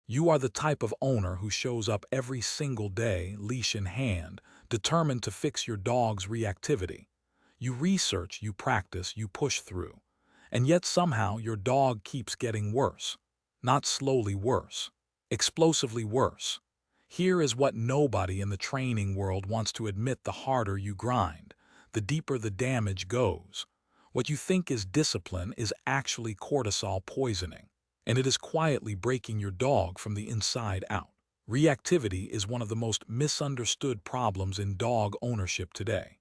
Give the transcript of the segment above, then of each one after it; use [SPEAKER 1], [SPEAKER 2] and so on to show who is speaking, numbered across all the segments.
[SPEAKER 1] You are the type of owner who shows up every single day, leash in hand, determined to fix your dog's reactivity. You research, you practice, you push through. And yet somehow your dog keeps getting worse. Not slowly worse. Explosively worse. Here is what nobody in the training world wants to admit: the harder you grind, the deeper the damage goes. What you think is discipline is actually cortisol poisoning, and it is quietly breaking your dog from the inside out. Reactivity is one of the most misunderstood problems in dog ownership today.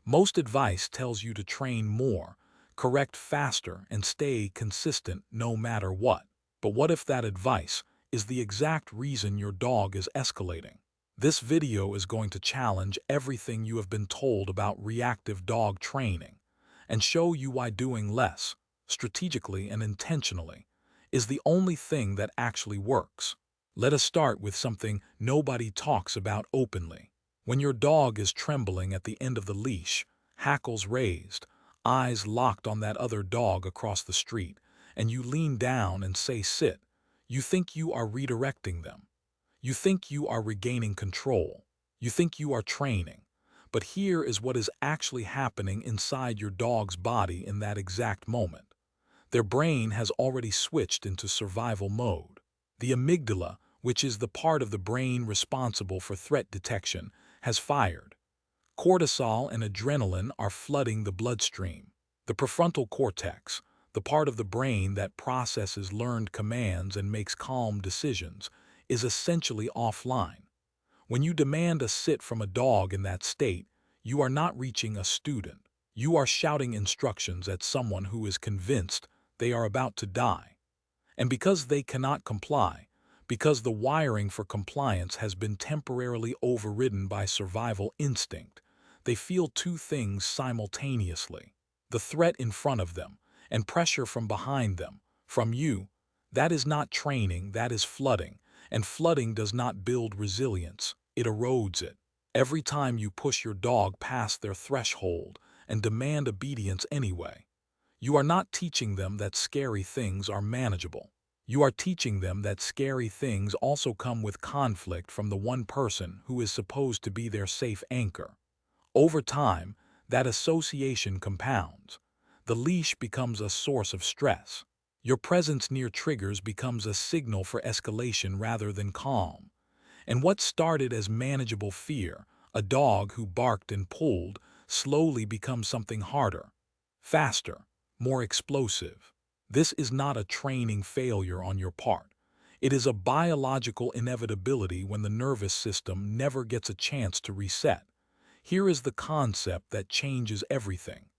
[SPEAKER 1] Most advice tells you to train more, correct faster, and stay consistent no matter what. But what if that advice is the exact reason your dog is escalating? This video is going to challenge everything you have been told about reactive dog training and show you why doing less, strategically and intentionally, is the only thing that actually works. Let us start with something nobody talks about openly. When your dog is trembling at the end of the leash, hackles raised, eyes locked on that other dog across the street, and you lean down and say sit, you think you are redirecting them. You think you are regaining control. You think you are training. But here is what is actually happening inside your dog's body in that exact moment. Their brain has already switched into survival mode. The amygdala, which is the part of the brain responsible for threat detection, has fired. Cortisol and adrenaline are flooding the bloodstream. The prefrontal cortex, the part of the brain that processes learned commands and makes calm decisions, is essentially offline. When you demand a sit from a dog in that state, you are not reaching a student. You are shouting instructions at someone who is convinced they are about to die. And because they cannot comply, because the wiring for compliance has been temporarily overridden by survival instinct, they feel two things simultaneously: the threat in front of them and pressure from behind them, from you. That is not training, that is flooding, and flooding does not build resilience, it erodes it. Every time you push your dog past their threshold and demand obedience anyway, you are not teaching them that scary things are manageable. You are teaching them that scary things also come with conflict from the one person who is supposed to be their safe anchor. Over time, that association compounds. The leash becomes a source of stress. Your presence near triggers becomes a signal for escalation rather than calm. And what started as manageable fear, a dog who barked and pulled, slowly becomes something harder, faster, more explosive. This is not a training failure on your part. It is a biological inevitability when the nervous system never gets a chance to reset. Here is the concept that changes everything.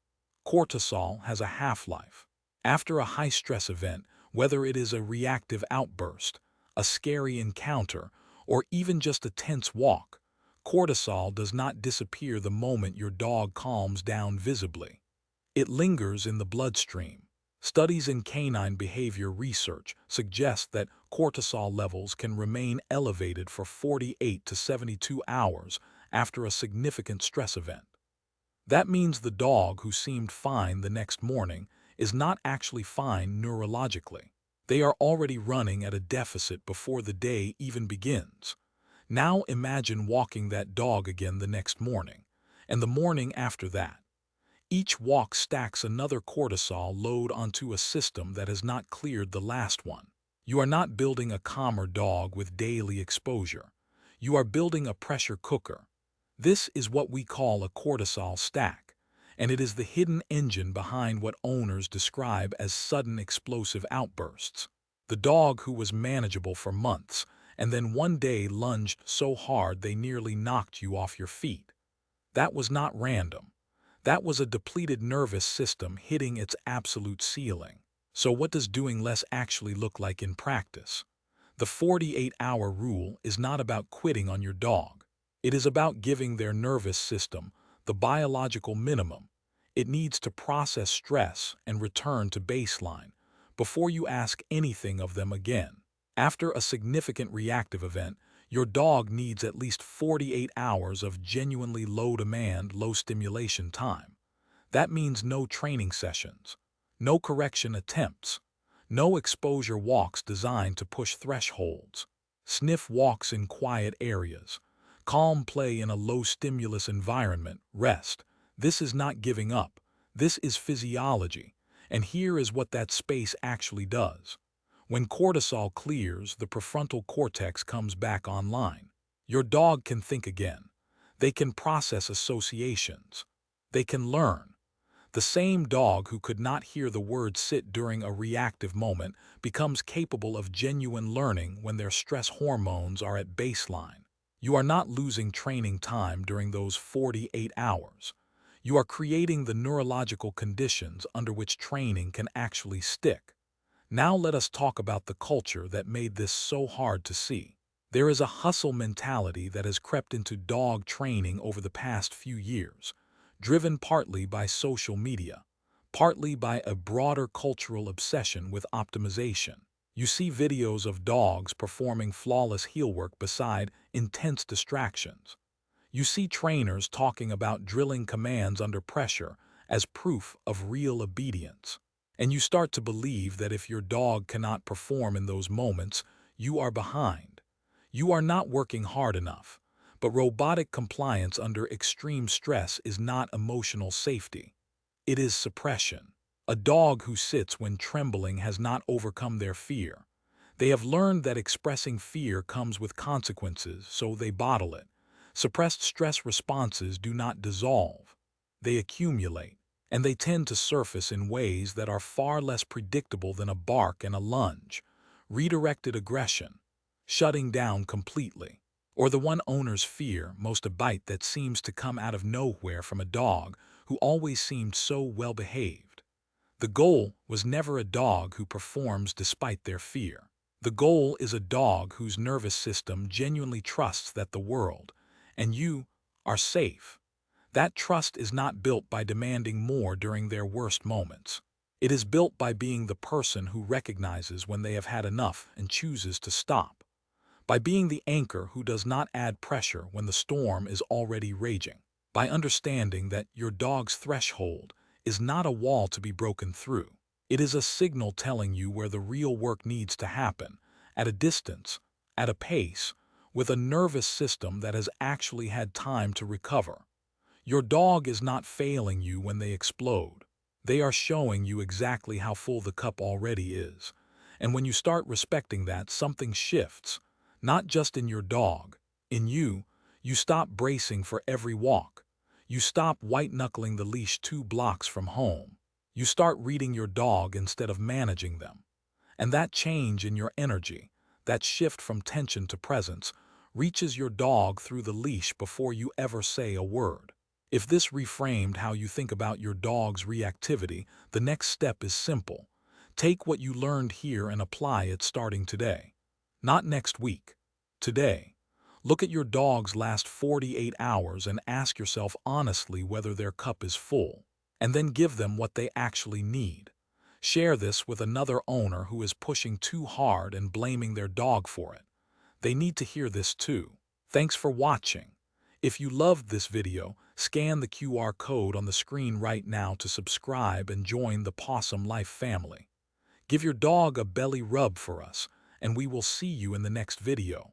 [SPEAKER 1] Cortisol has a half-life. After a high-stress event, whether it is a reactive outburst, a scary encounter, or even just a tense walk, cortisol does not disappear the moment your dog calms down visibly. It lingers in the bloodstream. Studies in canine behavior research suggest that cortisol levels can remain elevated for 48 to 72 hours after a significant stress event. That means the dog who seemed fine the next morning is not actually fine neurologically. They are already running at a deficit before the day even begins. Now imagine walking that dog again the next morning, and the morning after that. Each walk stacks another cortisol load onto a system that has not cleared the last one. You are not building a calmer dog with daily exposure. You are building a pressure cooker. This is what we call a cortisol stack, and it is the hidden engine behind what owners describe as sudden explosive outbursts. The dog who was manageable for months, and then one day lunged so hard they nearly knocked you off your feet. That was not random. That was a depleted nervous system hitting its absolute ceiling. So what does doing less actually look like in practice? The 48-hour rule is not about quitting on your dog. It is about giving their nervous system the biological minimum it needs to process stress and return to baseline before you ask anything of them again. After a significant reactive event, your dog needs at least 48 hours of genuinely low-demand, low-stimulation time. That means no training sessions, no correction attempts, No exposure walks designed to push thresholds. Sniff walks in quiet areas. Calm play in a low-stimulus environment. Rest. This is not giving up. This is physiology. And here is what that space actually does. When cortisol clears, the prefrontal cortex comes back online. Your dog can think again. They can process associations. They can learn. The same dog who could not hear the word sit during a reactive moment becomes capable of genuine learning when their stress hormones are at baseline. You are not losing training time during those 48 hours. You are creating the neurological conditions under which training can actually stick. Now let us talk about the culture that made this so hard to see. There is a hustle mentality that has crept into dog training over the past few years, driven partly by social media, partly by a broader cultural obsession with optimization. You see videos of dogs performing flawless heel work beside intense distractions. You see trainers talking about drilling commands under pressure as proof of real obedience. And you start to believe that if your dog cannot perform in those moments, you are behind. You are not working hard enough. But robotic compliance under extreme stress is not emotional safety. It is suppression. A dog who sits when trembling has not overcome their fear. They have learned that expressing fear comes with consequences, so they bottle it. Suppressed stress responses do not dissolve. They accumulate, and they tend to surface in ways that are far less predictable than a bark and a lunge. Redirected aggression, shutting down completely, or the one owner's fear, most a bite that seems to come out of nowhere from a dog who always seemed so well behaved. The goal was never a dog who performs despite their fear. The goal is a dog whose nervous system genuinely trusts that the world, and you, are safe. That trust is not built by demanding more during their worst moments. It is built by being the person who recognizes when they have had enough and chooses to stop. By being the anchor who does not add pressure when the storm is already raging. By understanding that your dog's threshold is not a wall to be broken through. It is a signal telling you where the real work needs to happen, at a distance, at a pace, with a nervous system that has actually had time to recover. Your dog is not failing you when they explode. They are showing you exactly how full the cup already is. And when you start respecting that, something shifts. Not just in your dog, in you. You stop bracing for every walk. You stop white-knuckling the leash 2 blocks from home. You start reading your dog instead of managing them. And that change in your energy, that shift from tension to presence, reaches your dog through the leash before you ever say a word. If this reframed how you think about your dog's reactivity, the next step is simple. Take what you learned here and apply it starting today. Not next week. Today. Look at your dog's last 48 hours and ask yourself honestly whether their cup is full. And then give them what they actually need. Share this with another owner who is pushing too hard and blaming their dog for it. They need to hear this too. Thanks for watching. If you loved this video, scan the QR code on the screen right now to subscribe and join the Pawsome Life family. Give your dog a belly rub for us, and we will see you in the next video.